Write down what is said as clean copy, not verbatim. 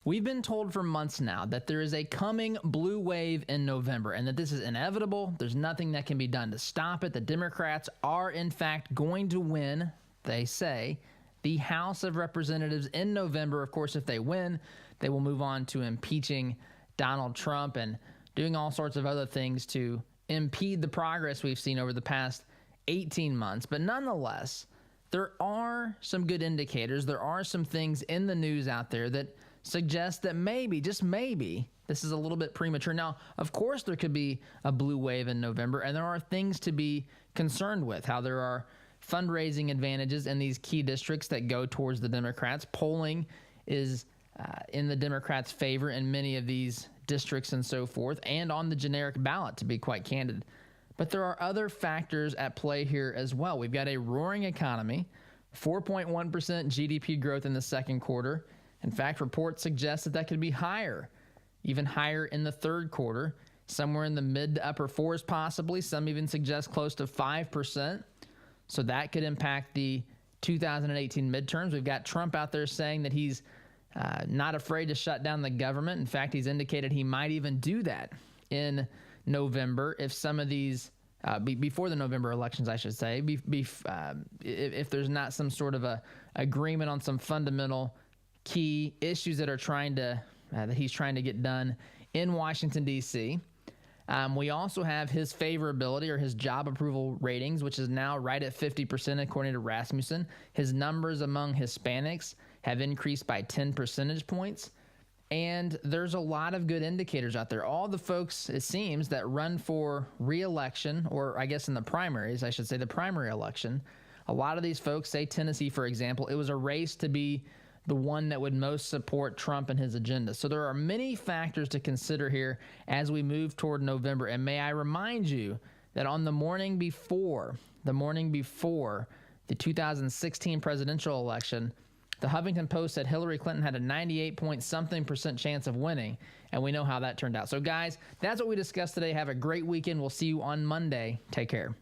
We've been told for months now that there is a coming blue wave in November and that this is inevitable. There's nothing that can be done to stop it. The Democrats are, in fact, going to win, they say, the House of Representatives in November. Of course, if they win, they will move on to impeaching Donald Trump and doing all sorts of other things to impede the progress we've seen over the past 18 months. But nonetheless, there are some good indicators. There are some things in the news out there that suggest that maybe, just maybe, this is a little bit premature. Now, of course, there could be a blue wave in November, and there are things to be concerned with, how there are fundraising advantages in these key districts that go towards the Democrats. Polling is in the Democrats' favor in many of these districts and so forth, and on the generic ballot, to be quite candid. But there are other factors at play here as well. We've got a roaring economy, 4.1% GDP growth in the second quarter. In fact, reports suggest that that could be higher, even higher in the third quarter, somewhere in the mid to upper fours possibly. Some even suggest close to 5%. So that could impact the 2018 midterms. We've got Trump out there saying that he's not afraid to shut down the government. In fact, he's indicated he might even do that in November if some of these, before the November elections, I should say, if there's not some sort of a agreement on some fundamental key issues that are that he's trying to get done in Washington, D.C. We also have his favorability or his job approval ratings, which is now right at 50% according to Rasmussen. His numbers among Hispanics have increased by 10 percentage points. And there's a lot of good indicators out there. All the folks, it seems, that run for re-election, or I guess in the primaries, I should say the primary election, a lot of these folks, say Tennessee, for example, it was a race to be the one that would most support Trump and his agenda. So there are many factors to consider here as we move toward November. And may I remind you that on the morning before the 2016 presidential election, the Huffington Post said Hillary Clinton had a 98-point-something% chance of winning, and we know how that turned out. So, guys, that's what we discussed today. Have a great weekend. We'll see you on Monday. Take care.